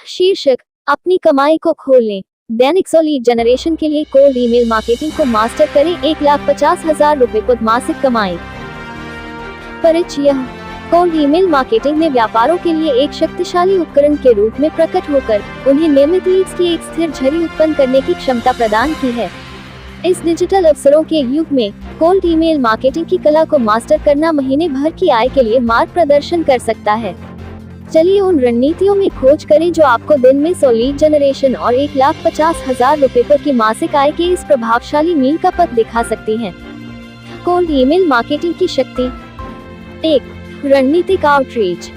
शीर्षक, अपनी कमाई को खोलें। दैनिक सौ लीड जनरेशन के लिए कोल्ड ईमेल मार्केटिंग को मास्टर करें। 1,50,000 रुपए को मासिक कमाई। परिचय। कोल्ड ईमेल मार्केटिंग में व्यापारों के लिए एक शक्तिशाली उपकरण के रूप में प्रकट होकर उन्हें नियमित लीड्स की एक स्थिर झड़ी उत्पन्न करने की क्षमता प्रदान की है। इस डिजिटल अवसरों के युग में कोल्ड ईमेल मार्केटिंग की कला को मास्टर करना महीने भर की आय के लिए मार्ग प्रदर्शन कर सकता है। चलिए उन रणनीतियों में खोज करें जो आपको दिन में 100 लीड जनरेशन और 1,50,000 रुपए पर की मासिक आय के इस प्रभावशाली मील का पथ दिखा सकती हैं। कोल्ड ईमेल मार्केटिंग की शक्ति। 1. रणनीतिक आउटरीच।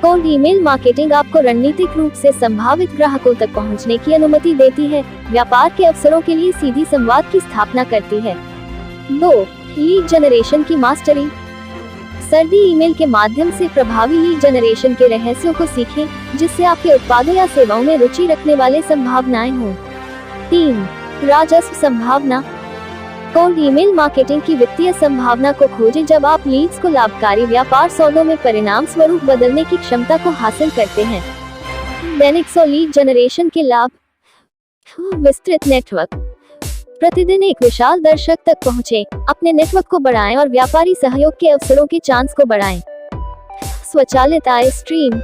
कोल्ड ईमेल मार्केटिंग आपको रणनीतिक रूप से संभावित ग्राहकों तक पहुंचने की अनुमति देती है, व्यापार के अवसरों के लिए सीधी संवाद की स्थापना करती है। 2. लीड जनरेशन की मास्टरी। सर्दी ईमेल के माध्यम से प्रभावी लीड जनरेशन के रहस्यों को सीखें, जिससे आपके उत्पादों या सेवाओं में रुचि रखने वाले संभावनाएं हों। 3. राजस्व संभावना। कोल्ड ईमेल मार्केटिंग की वित्तीय संभावना को खोजें जब आप लीड्स को लाभकारी व्यापार सौदों में परिणाम स्वरूप बदलने की क्षमता को हासिल करते हैं। दैनिक 100 लीड जनरेशन के लाभ। विस्तृत नेटवर्क। प्रतिदिन एक विशाल दर्शक तक पहुंचे, अपने नेटवर्क को बढ़ाएं और व्यापारी सहयोग के अवसरों के चांस को बढ़ाएं। स्वचालित आय स्ट्रीम।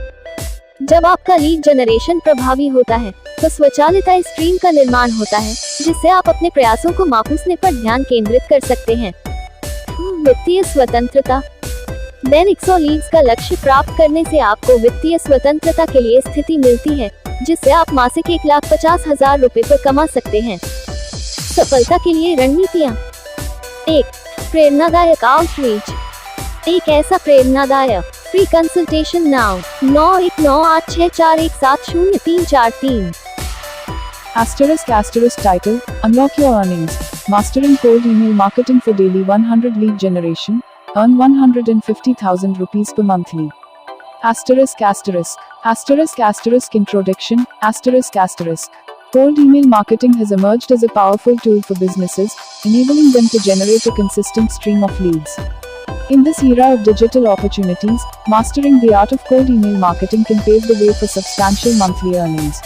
जब आपका लीड जनरेशन प्रभावी होता है तो स्वचालित आय स्ट्रीम का निर्माण होता है, जिससे आप अपने प्रयासों को मापूसने पर ध्यान केंद्रित कर सकते हैं। वित्तीय स्वतंत्रता। दैनिक 100 लीड्स का लक्ष्य प्राप्त करने से आपको वित्तीय स्वतंत्रता के लिए स्थिति मिलती है, जिससे आप मासिक 1,50,000 रुपए पर कमा सकते हैं। सफलता के लिए रणनीतियाँ। 1. प्रेरणादायक आउटरीच। एक ऐसा प्रेरणादायक free consultation now 919864170343। *** title, Unlock your earnings, Mastering Cold Email Marketing for Daily 100 Lead Generation, Earn 150,000 rupees per monthly. *** Introduction, Cold email marketing has emerged as a powerful tool for businesses, enabling them to generate a consistent stream of leads. In this era of digital opportunities, mastering the art of cold email marketing can pave the way for substantial monthly earnings.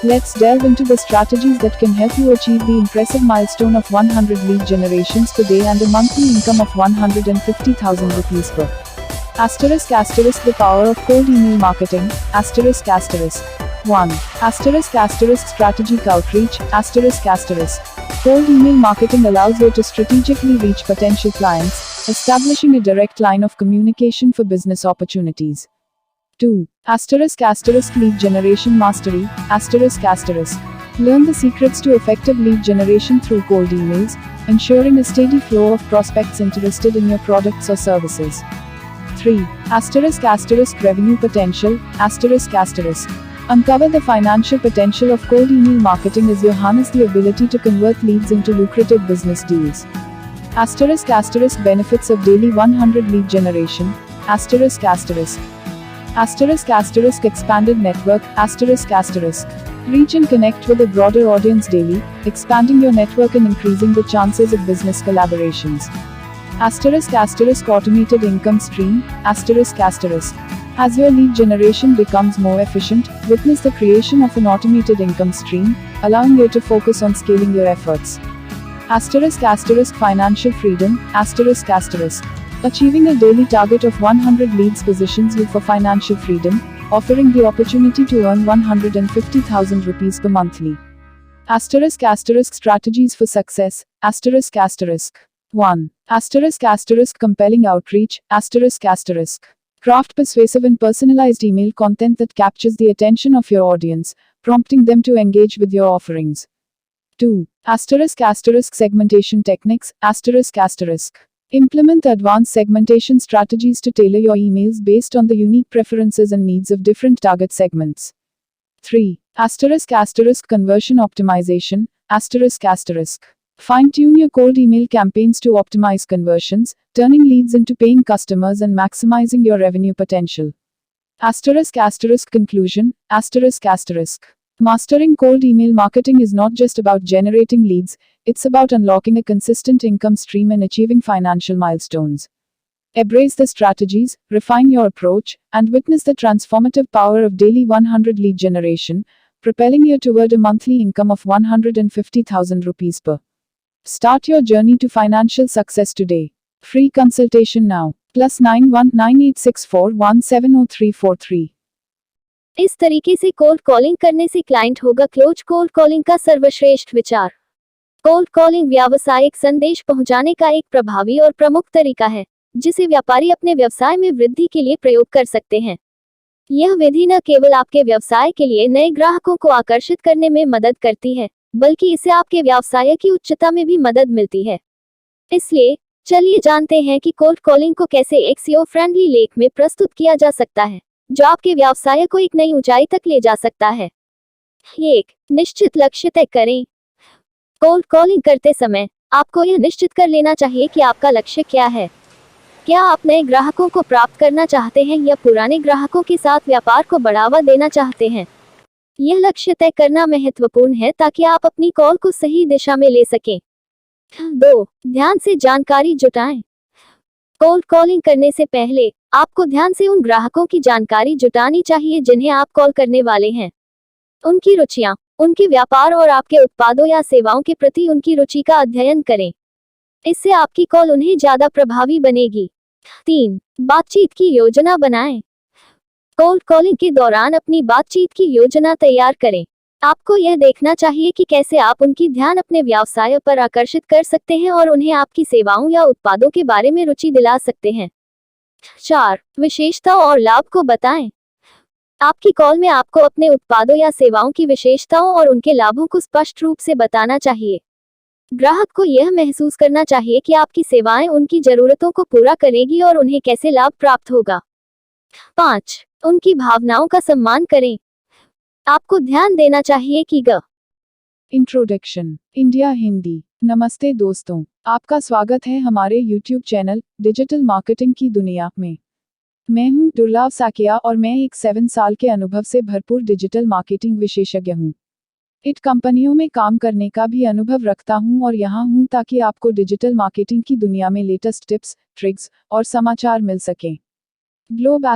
Let's delve into the strategies that can help you achieve the impressive milestone of 100 lead generations per day and a monthly income of 150,000 rupees per. *** The power of cold email marketing, *** 1. Strategic outreach, Cold email marketing allows you to strategically reach potential clients, establishing a direct line of communication for business opportunities. 2. Lead generation mastery, Learn the secrets to effective lead generation through cold emails, ensuring a steady flow of prospects interested in your products or services. 3. Revenue potential, Uncover the financial potential of cold email marketing as you harness the ability to convert leads into lucrative business deals. *** Benefits of daily 100 lead generation, Expanded network, Reach and connect with a broader audience daily, expanding your network and increasing the chances of business collaborations. *** Automated income stream, As your lead generation becomes more efficient, witness the creation of an automated income stream, allowing you to focus on scaling your efforts. *** Financial freedom, Achieving a daily target of 100 leads positions you for financial freedom, offering the opportunity to earn 150,000 rupees per monthly. *** Strategies for success, *** 1. Compelling outreach, Craft persuasive and personalized email content that captures the attention of your audience, prompting them to engage with your offerings. 2. Segmentation techniques, Implement advanced segmentation strategies to tailor your emails based on the unique preferences and needs of different target segments. 3. Conversion optimization, Fine-tune your cold email campaigns to optimize conversions, turning leads into paying customers and maximizing your revenue potential. Conclusion, Mastering cold email marketing is not just about generating leads, it's about unlocking a consistent income stream and achieving financial milestones. Embrace the strategies, refine your approach, and witness the transformative power of daily 100 lead generation, propelling you toward a monthly income of 150,000 rupees per. Start your journey to financial success today. Free consultation now. +91 9864170343। इस तरीके से cold calling करने से client होगा close. Cold calling का सर्वश्रेष्ठ विचार। Cold calling व्यावसायिक संदेश पहुंचाने का एक प्रभावी और प्रमुख तरीका है, जिसे व्यापारी अपने व्यवसाय में वृद्धि के लिए प्रयोग कर सकते हैं। यह विधि न केवल आपके व्यवसाय के लिए नए ग्राहकों को आकर्षित करने में मदद करती है, बल्कि इससे आपके व्यवसाय की उच्चता में भी मदद मिलती है। इसलिए चलिए जानते हैं कि कोल्ड कॉलिंग को कैसे एक SEO फ्रेंडली लेख में प्रस्तुत किया जा सकता है, जो आपके व्यवसाय को एक नई ऊंचाई तक ले जा सकता है। 1. निश्चित लक्ष्य तय करें। कोल्ड कॉलिंग करते समय आपको यह निश्चित कर लेना चाहिए कि आपका लक्ष्य क्या है। क्या आप नए ग्राहकों को प्राप्त करना चाहते हैं या पुराने ग्राहकों के साथ व्यापार को बढ़ावा देना चाहते हैं? यह लक्ष्य तय करना महत्वपूर्ण है ताकि आप अपनी कॉल को सही दिशा में ले सकें। 2. ध्यान से जानकारी जुटाएं। कोल्ड कॉलिंग करने से पहले आपको ध्यान से उन ग्राहकों की जानकारी जुटानी चाहिए जिन्हें आप कॉल करने वाले हैं। उनकी रुचियां, उनके व्यापार और आपके उत्पादों या सेवाओं के प्रति उनकी रुचि का अध्ययन करें। इससे आपकी कॉल उन्हें ज्यादा प्रभावी बनेगी। 3. बातचीत की योजना बनाएं। कोल्ड कॉलिंग के दौरान अपनी बातचीत की योजना तैयार करें। आपको यह देखना चाहिए कि कैसे आप उनकी ध्यान अपने व्यवसाय पर आकर्षित कर सकते हैं और उन्हें आपकी सेवाओं या उत्पादों के बारे में रुचि दिला सकते हैं। 4. विशेषता और लाभ को बताएं। आपकी कॉल में आपको अपने उत्पादों या सेवाओं की विशेषताओं और उनके लाभों को स्पष्ट रूप से बताना चाहिए। ग्राहक को यह महसूस करना चाहिए कि आपकी सेवाएं उनकी जरूरतों को पूरा करेगी और उन्हें कैसे लाभ प्राप्त होगा। 5. उनकी भावनाओं का सम्मान करें। आपको ध्यान देना चाहिए कि इंट्रोडक्शन इंडिया हिंदी। नमस्ते दोस्तों, आपका स्वागत है हमारे YouTube चैनल डिजिटल मार्केटिंग की दुनिया में। मैं हूं दुर्लभ साकिया और मैं एक 7 साल के अनुभव से भरपूर डिजिटल मार्केटिंग विशेषज्ञ हूं। इट कंपनियों में काम करने का भी अनुभव रखता हूं और यहां हूं ताकि आपको डिजिटल मार्केटिंग की दुनिया में लेटेस्ट टिप्स, ट्रिक्स और समाचार मिल सकें। Globe ***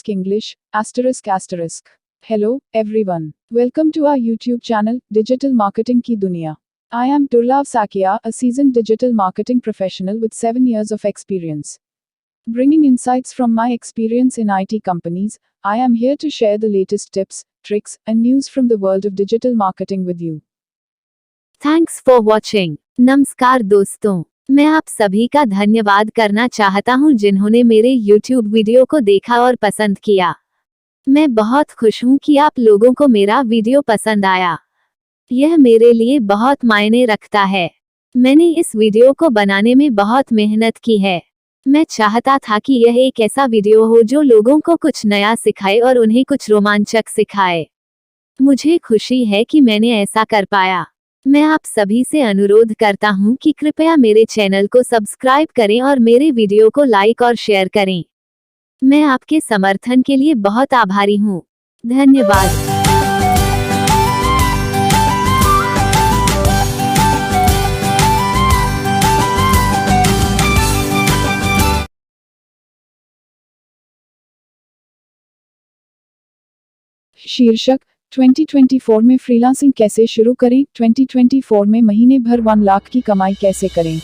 English ***. Hello, everyone. Welcome to our YouTube channel, Digital Marketing की दुनिया. I am Durlav Sakia, a seasoned digital marketing professional with 7 years of experience. Bringing insights from my experience in IT companies, I am here to share the latest tips, tricks, and news from the world of digital marketing with you. Thanks for watching. नमस्कार दोस्तों, मैं आप सभी का धन्यवाद करना चाहता हूं जिन्होंने मेरे YouTube वीडियो को देखा और पसंद किया। मैं बहुत खुश हूं कि आप लोगों को मेरा वीडियो पसंद आया। यह मेरे लिए बहुत मायने रखता है। मैंने इस वीडियो को बनाने में बहुत मेहनत की है। मैं चाहता था कि यह एक ऐसा वीडियो हो जो लोगों को कुछ नया सिखाए और उन्हें कुछ रोमांचक सिखाए। मुझे खुशी है कि मैंने ऐसा कर पाया। मैं आप सभी से अनुरोध करता हूं कि कृपया मेरे चैनल को सब्सक्राइब करें और मेरे वीडियो को लाइक और शेयर करें। मैं आपके समर्थन के लिए बहुत आभारी हूं। धन्यवाद। शीर्षक 2024 में फ्रीलांसिंग कैसे शुरू करें। 2024 में महीने भर 1 लाख की कमाई कैसे करें।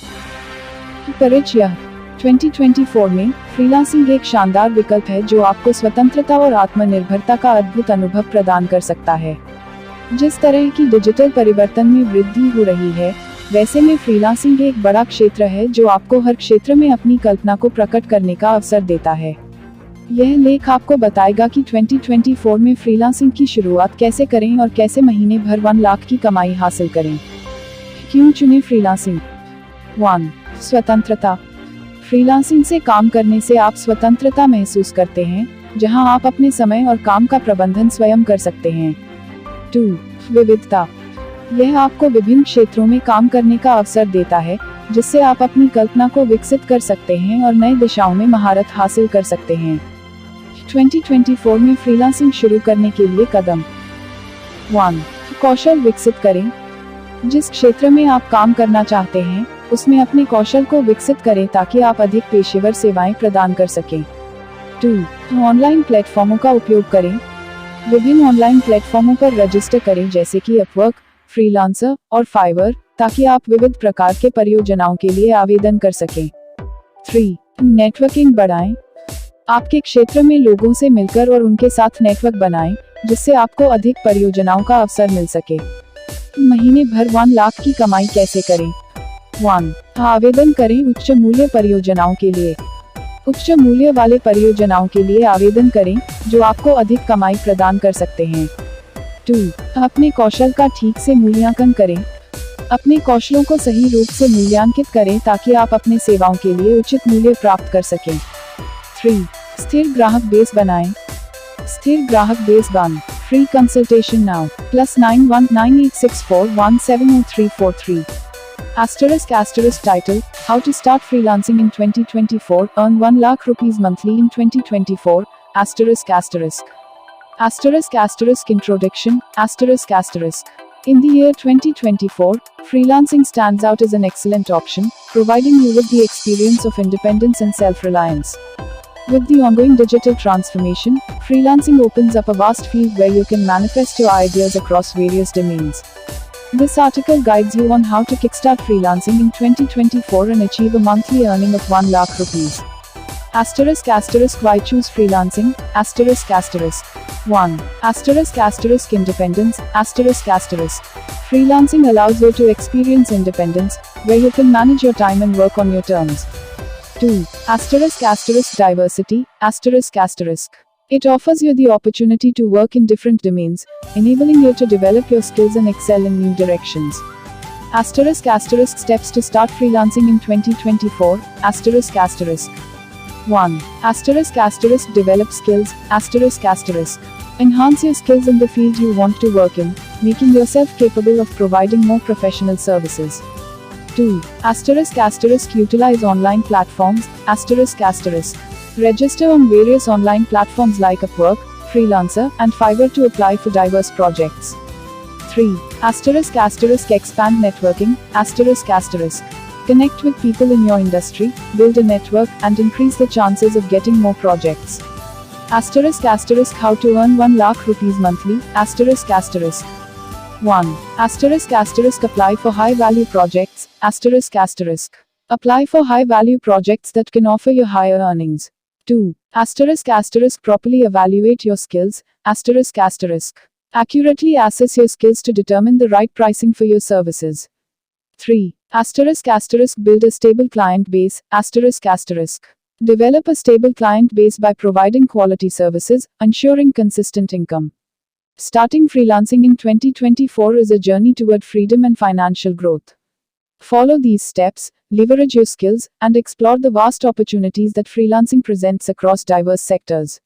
परिचय 2024 में फ्रीलांसिंग एक शानदार विकल्प है जो आपको स्वतंत्रता और आत्मनिर्भरता का अद्भुत अनुभव प्रदान कर सकता है। जिस तरह की डिजिटल परिवर्तन में वृद्धि हो रही है, वैसे में फ्रीलांसिंग एक बड़ा क्षेत्र है जो आपको हर क्षेत्र में अपनी कल्पना को प्रकट करने का अवसर देता है। यह लेख आपको बताएगा कि 2024 में फ्रीलांसिंग की शुरुआत कैसे करें और कैसे महीने भर 1 लाख की कमाई हासिल करें। क्यों चुनें फ्रीलांसिंग। 1. स्वतंत्रता। फ्रीलांसिंग से काम करने से आप स्वतंत्रता महसूस करते हैं, जहां आप अपने समय और काम का प्रबंधन स्वयं कर सकते हैं। 2. विविधता। यह आपको विभिन्न क्षेत्रों में काम करने का अवसर देता है, जिससे आप अपनी कल्पना को विकसित कर सकते हैं और नई दिशाओं में महारत हासिल कर सकते हैं। 2024 में फ्रीलांसिंग शुरू करने के लिए कदम। 1. कौशल विकसित करें। जिस क्षेत्र में आप काम करना चाहते हैं, उसमें अपने कौशल को विकसित करें ताकि आप अधिक पेशेवर सेवाएं प्रदान कर सकें। 2. ऑनलाइन प्लेटफॉर्मों का उपयोग करें। विभिन्न ऑनलाइन प्लेटफॉर्मों पर रजिस्टर करें जैसे कि अपवर्क, फ्रीलांसर और फाइवर, ताकि आप विविध प्रकार के परियोजनाओं के लिए आवेदन कर सकें। 3. नेटवर्किंग बढ़ाएं। आपके क्षेत्र में लोगों से मिलकर और उनके साथ नेटवर्क बनाएं, जिससे आपको अधिक परियोजनाओं का अवसर मिल सके। महीने भर 1 लाख की कमाई कैसे करें? 1. आवेदन करें उच्च मूल्य परियोजनाओं के लिए। उच्च मूल्य वाले परियोजनाओं के लिए आवेदन करें, जो आपको अधिक कमाई प्रदान कर सकते हैं। 2. अपने कौशल का ठीक से मूल्यांकन करें। अपने कौशलों को सही रूप से मूल्यांकित करें ताकि आप अपने सेवाओं के लिए उचित मूल्य प्राप्त कर सकें। 3. स्थिर ग्राहक बेस बनाएं। स्थिर ग्राहक बेस बन। Free consultation now +919864170343। *** title, How to start freelancing in 2024, earn 1 lakh rupees monthly in 2024, ******* introduction, ***** In the year 2024, freelancing stands out as an excellent option, providing you with the experience of independence and self-reliance. With the ongoing digital transformation, freelancing opens up a vast field where you can manifest your ideas across various domains. This article guides you on how to kickstart freelancing in 2024 and achieve a monthly earning of 1 lakh rupees. Why choose freelancing? 1. Independence. Freelancing allows you to experience independence, where you can manage your time and work on your terms. 2. Diversity. It offers you the opportunity to work in different domains, enabling you to develop your skills and excel in new directions. Steps to start freelancing in 2024. 1. Develop skills. Enhance your skills in the field you want to work in, making yourself capable of providing more professional services. 2. Utilize online platforms. Register on various online platforms like Upwork, Freelancer, and Fiverr to apply for diverse projects. 3. Expand networking. Connect with people in your industry, build a network, and increase the chances of getting more projects. How to earn 1 lakh rupees monthly. 1. Apply for high-value projects. Apply for high-value projects that can offer you higher earnings. 2. Properly evaluate your skills. Accurately assess your skills to determine the right pricing for your services. 3. Build a stable client base. Develop a stable client base by providing quality services, ensuring consistent income. Starting freelancing in 2024 is a journey toward freedom and financial growth. Follow these steps, leverage your skills, and explore the vast opportunities that freelancing presents across diverse sectors.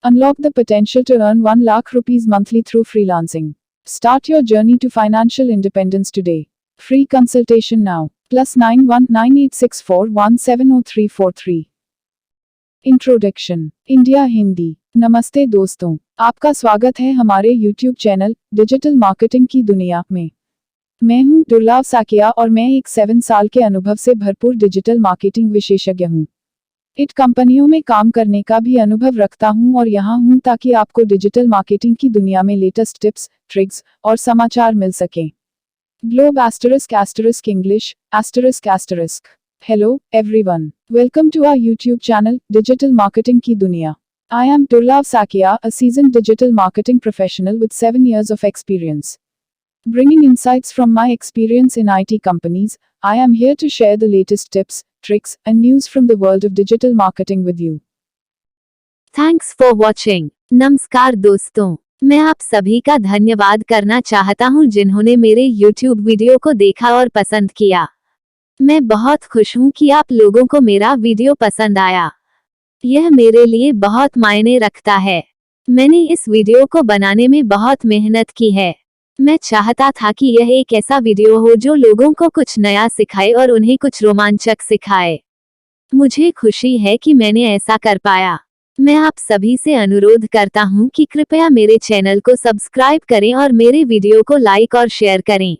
Unlock the potential to earn 1 lakh rupees monthly through freelancing. Start your journey to financial independence today. Free consultation now. +919864170343. Introduction. India Hindi. नमस्ते दोस्तों, आपका स्वागत है हमारे YouTube channel digital marketing की दुनिया में। मैं हूं दुर्लभ साकिया और मैं एक 7 साल के अनुभव से भरपूर डिजिटल मार्केटिंग विशेषज्ञ हूं। इट कंपनियों में काम करने का भी अनुभव रखता हूं और यहां हूं ताकि आपको डिजिटल मार्केटिंग की दुनिया में लेटेस्ट टिप्स, ट्रिक्स और समाचार मिल सकें। Globe ** English ***. Hello, everyone. Welcome to our YouTube channel, Digital Marketing Ki Duniya. I am Durlab Sakia, a seasoned digital marketing professional with 7 years of experience. Bringing insights from my experience in IT companies, I am here to share the latest tips, tricks, and news from the world of digital marketing with you. Thanks for watching. नमस्कार दोस्तों, मैं आप सभी का धन्यवाद करना चाहता हूं जिन्होंने मेरे YouTube वीडियो को देखा और पसंद किया। मैं बहुत खुश हूं कि आप लोगों को मेरा वीडियो पसंद आया। यह मेरे लिए बहुत मायने रखता है। मैंने इस वीडियो को बनाने में बहुत मेहनत की है। मैं चाहता था कि यह एक ऐसा वीडियो हो जो लोगों को कुछ नया सिखाए और उन्हें कुछ रोमांचक सिखाए। मुझे खुशी है कि मैंने ऐसा कर पाया। मैं आप सभी से अनुरोध करता हूं कि कृपया मेरे चैनल को सब्सक्राइब करें और मेरे वीडियो को लाइक और शेयर करें।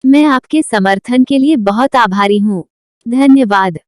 मैं आपके समर्थन के लिए बहुत आभारी हूँ। धन्यवाद।